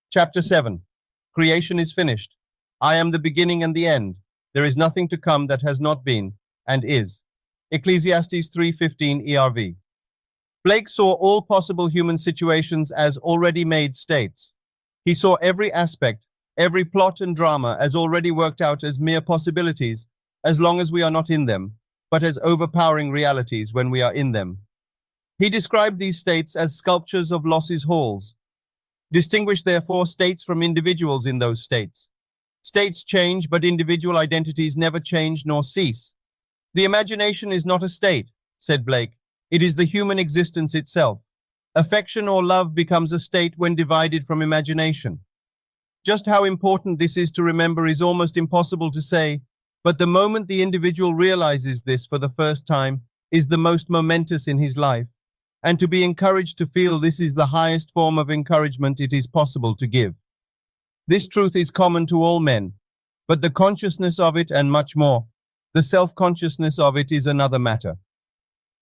Chapter 7. Creation is finished. I am the beginning and the end. There is nothing to come that has not been, and is. Ecclesiastes 3:15 ERV. Blake saw all possible human situations as already made states. He saw every aspect, every plot and drama as already worked out as mere possibilities, as long as we are not in them, but as overpowering realities when we are in them. He described these states as sculptures of losses halls. Distinguish therefore states from individuals in those states. States change, but individual identities never change nor cease. The imagination is not a state, said Blake. It is the human existence itself. Affection or love becomes a state when divided from imagination. Just how important this is to remember is almost impossible to say, but the moment the individual realizes this for the first time is the most momentous in his life, and to be encouraged to feel this is the highest form of encouragement it is possible to give. This truth is common to all men, but the consciousness of it and much more, the self-consciousness of it is another matter.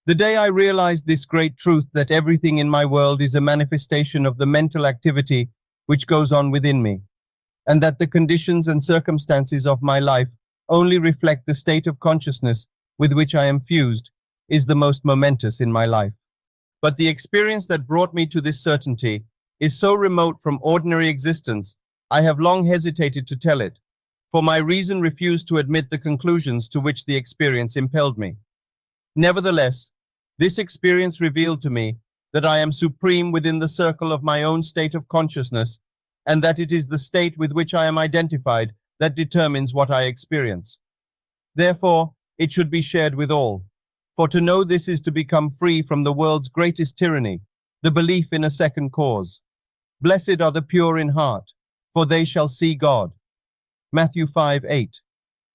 The day I realized this great truth that everything in my world is a manifestation of the mental activity which goes on within me, and that the conditions and circumstances of my life only reflect the state of consciousness with which I am fused, is the most momentous in my life. But the experience that brought me to this certainty is so remote from ordinary existence, I have long hesitated to tell it, for my reason refused to admit the conclusions to which the experience impelled me. Nevertheless, this experience revealed to me that I am supreme within the circle of my own state of consciousness, and that it is the state with which I am identified that determines what I experience. Therefore, it should be shared with all, for to know this is to become free from the world's greatest tyranny, the belief in a second cause. Blessed are the pure in heart, for they shall see God. Matthew 5:8.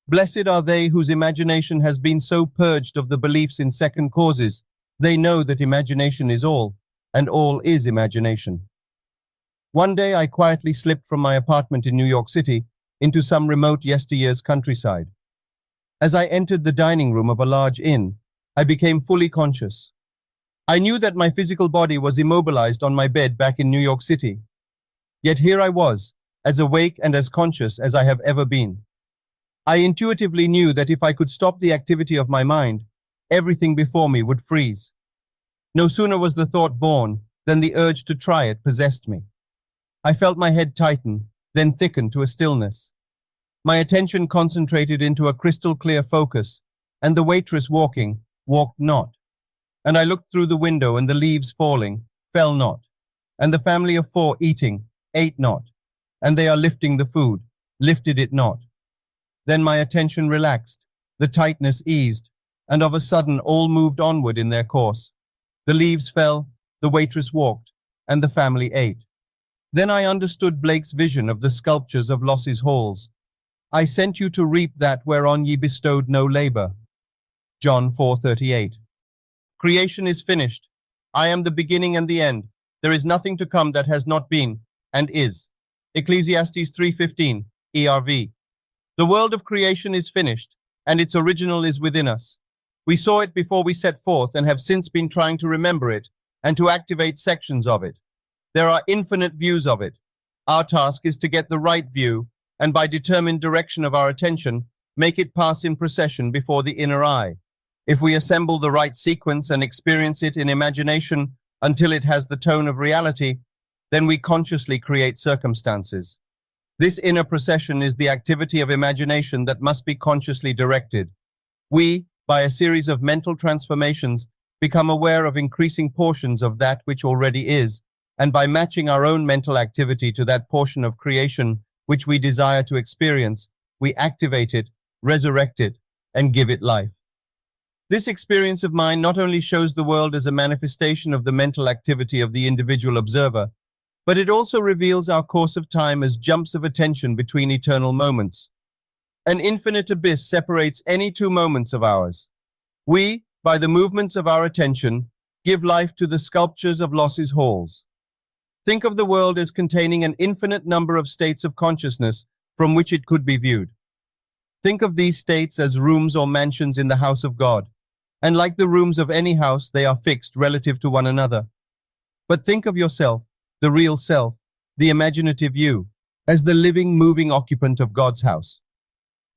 Blessed are they whose imagination has been so purged of the beliefs in second causes, they know that imagination is all, and all is imagination. One day I quietly slipped from my apartment in New York City into some remote yesteryear's countryside. As I entered the dining room of a large inn, I became fully conscious. I knew that my physical body was immobilized on my bed back in New York City. Yet here I was, as awake and as conscious as I have ever been. I intuitively knew that if I could stop the activity of my mind, everything before me would freeze. No sooner was the thought born than the urge to try it possessed me. I felt my head tighten, then thicken to a stillness. My attention concentrated into a crystal clear focus, and the waitress walking, walked not. And I looked through the window, and the leaves falling, fell not. And the family of 4 eating, ate not. And they are lifting the food, lifted it not. Then my attention relaxed, the tightness eased, and of a sudden all moved onward in their course. The leaves fell, the waitress walked, and the family ate. Then I understood Blake's vision of the sculptures of losses halls. I sent you to reap that whereon ye bestowed no labor. John 4:38. Creation is finished. I am the beginning and the end. There is nothing to come that has not been, and is. Ecclesiastes 3:15 ERV. The world of creation is finished, and its original is within us. We saw it before we set forth and have since been trying to remember it and to activate sections of it. There are infinite views of it. Our task is to get the right view, and by determined direction of our attention, make it pass in procession before the inner eye. If we assemble the right sequence and experience it in imagination until it has the tone of reality, then we consciously create circumstances. This inner procession is the activity of imagination that must be consciously directed. We, by a series of mental transformations, become aware of increasing portions of that which already is, and by matching our own mental activity to that portion of creation which we desire to experience, we activate it, resurrect it, and give it life. This experience of mine not only shows the world as a manifestation of the mental activity of the individual observer, but it also reveals our course of time as jumps of attention between eternal moments. An infinite abyss separates any 2 moments of ours. We, by the movements of our attention, give life to the sculptures of losses halls. Think of the world as containing an infinite number of states of consciousness from which it could be viewed. Think of these states as rooms or mansions in the house of God, and like the rooms of any house, they are fixed relative to one another. But think of yourself, the real self, the imaginative you, as the living, moving occupant of God's house.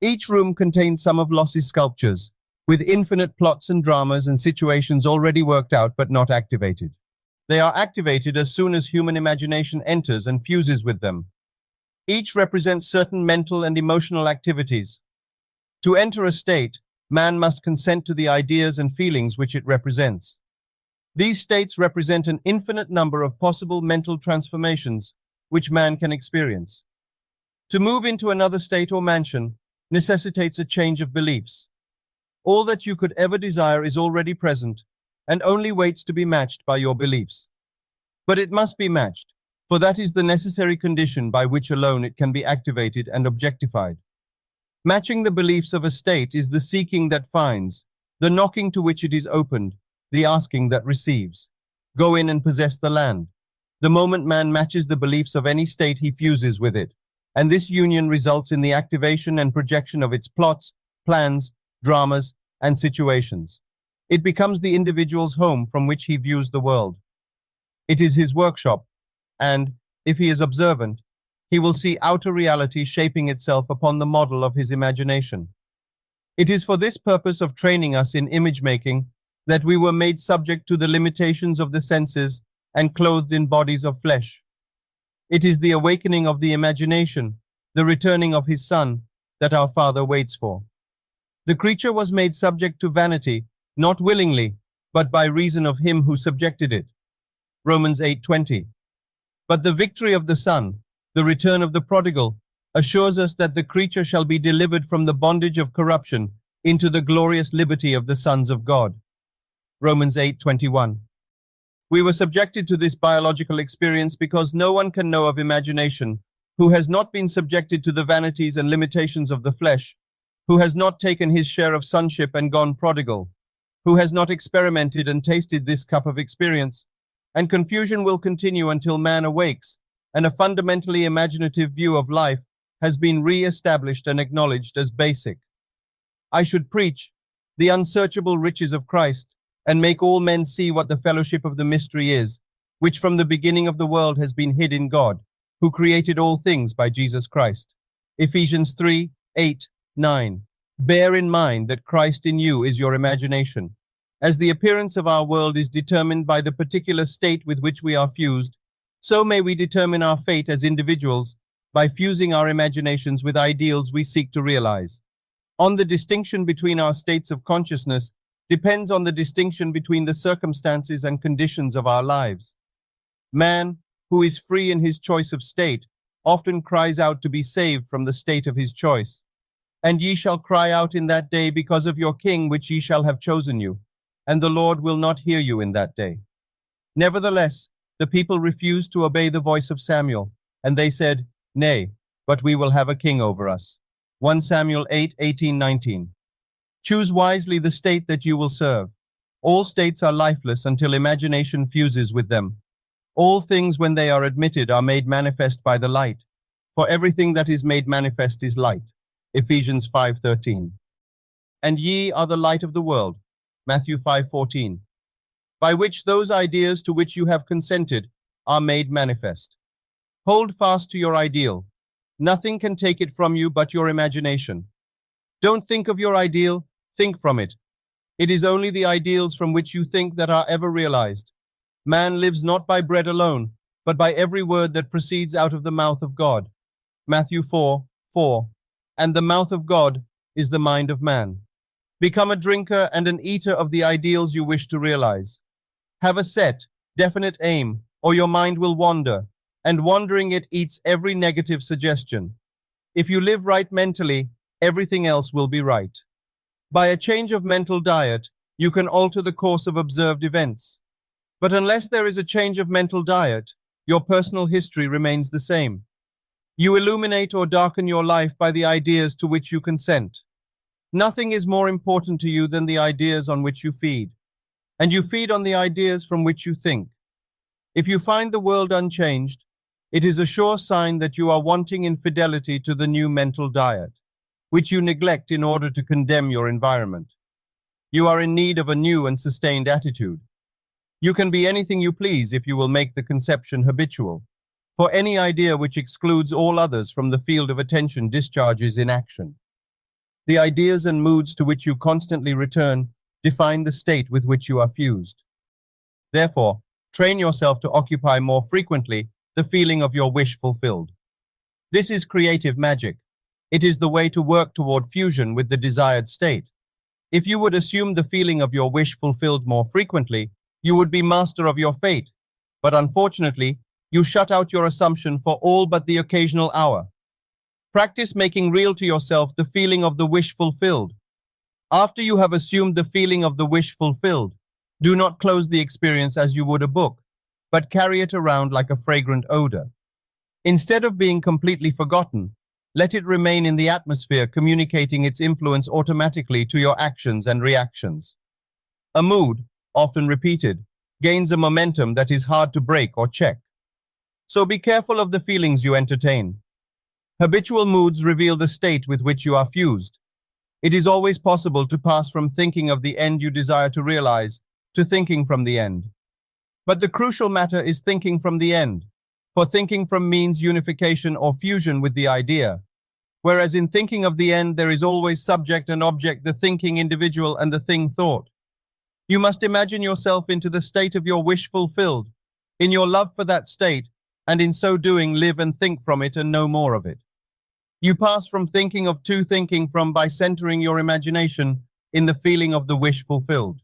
Each room contains some of Loss's sculptures, with infinite plots and dramas and situations already worked out but not activated. They are activated as soon as human imagination enters and fuses with them. Each represents certain mental and emotional activities. To enter a state, man must consent to the ideas and feelings which it represents. These states represent an infinite number of possible mental transformations which man can experience. To move into another state or mansion necessitates a change of beliefs. All that you could ever desire is already present and only waits to be matched by your beliefs. But it must be matched, for that is the necessary condition by which alone it can be activated and objectified. Matching the beliefs of a state is the seeking that finds, the knocking to which it is opened, the asking that receives. Go in and possess the land. The moment man matches the beliefs of any state, he fuses with it, and this union results in the activation and projection of its plots, plans, dramas, and situations. It becomes the individual's home from which he views the world. It is his workshop, and, if he is observant, he will see outer reality shaping itself upon the model of his imagination. It is for this purpose of training us in image-making that we were made subject to the limitations of the senses and clothed in bodies of flesh. It is the awakening of the imagination, the returning of his Son, that our Father waits for. The creature was made subject to vanity, not willingly, but by reason of him who subjected it. Romans 8:20. But the victory of the Son, the return of the prodigal, assures us that the creature shall be delivered from the bondage of corruption into the glorious liberty of the sons of God. Romans 8:21. We were subjected to this biological experience because no one can know of imagination who has not been subjected to the vanities and limitations of the flesh, who has not taken his share of sonship and gone prodigal, who has not experimented and tasted this cup of experience. And confusion will continue until man awakes, and a fundamentally imaginative view of life has been re-established and acknowledged as basic. I should preach the unsearchable riches of Christ, and make all men see what the fellowship of the mystery is, which from the beginning of the world has been hid in God, who created all things by Jesus Christ. Ephesians 3:8-9. Bear in mind that Christ in you is your imagination. As the appearance of our world is determined by the particular state with which we are fused, so may we determine our fate as individuals by fusing our imaginations with ideals we seek to realize. On the distinction between our states of consciousness depends on the distinction between the circumstances and conditions of our lives. Man, who is free in his choice of state, often cries out to be saved from the state of his choice. And ye shall cry out in that day because of your king which ye shall have chosen you, and the Lord will not hear you in that day. Nevertheless, the people refused to obey the voice of Samuel, and they said, Nay, but we will have a king over us. 1 Samuel 8:18-19. Choose wisely the state that you will serve. All states are lifeless until imagination fuses with them. All things when they are admitted are made manifest by the light, for everything that is made manifest is light. Ephesians 5:13. And ye are the light of the world. Matthew 5:14. By which those ideas to which you have consented are made manifest. Hold fast to your ideal. Nothing can take it from you but your imagination. Don't think of your ideal, think from it. It is only the ideals from which you think that are ever realized. Man lives not by bread alone, but by every word that proceeds out of the mouth of God. Matthew 4:4. And the mouth of God is the mind of man. Become a drinker and an eater of the ideals you wish to realize. Have a set, definite aim, or your mind will wander, and wandering it eats every negative suggestion. If you live right mentally, everything else will be right. By a change of mental diet, you can alter the course of observed events. But unless there is a change of mental diet, your personal history remains the same. You illuminate or darken your life by the ideas to which you consent. Nothing is more important to you than the ideas on which you feed, and you feed on the ideas from which you think. If you find the world unchanged, it is a sure sign that you are wanting in fidelity to the new mental diet, which you neglect in order to condemn your environment. You are in need of a new and sustained attitude. You can be anything you please if you will make the conception habitual. For any idea which excludes all others from the field of attention discharges in action. The ideas and moods to which you constantly return define the state with which you are fused. Therefore, train yourself to occupy more frequently the feeling of your wish fulfilled. This is creative magic. It is the way to work toward fusion with the desired state. If you would assume the feeling of your wish fulfilled more frequently, you would be master of your fate. But unfortunately, you shut out your assumption for all but the occasional hour. Practice making real to yourself the feeling of the wish fulfilled. After you have assumed the feeling of the wish fulfilled, do not close the experience as you would a book, but carry it around like a fragrant odor. Instead of being completely forgotten, let it remain in the atmosphere, communicating its influence automatically to your actions and reactions. A mood, often repeated, gains a momentum that is hard to break or check. So be careful of the feelings you entertain. Habitual moods reveal the state with which you are fused. It is always possible to pass from thinking of the end you desire to realize to thinking from the end. But the crucial matter is thinking from the end, for thinking from means unification or fusion with the idea, whereas in thinking of the end there is always subject and object, the thinking individual and the thing thought. You must imagine yourself into the state of your wish fulfilled, in your love for that state, and in so doing live and think from it and no more of it. You pass from thinking of to thinking from by centering your imagination in the feeling of the wish fulfilled.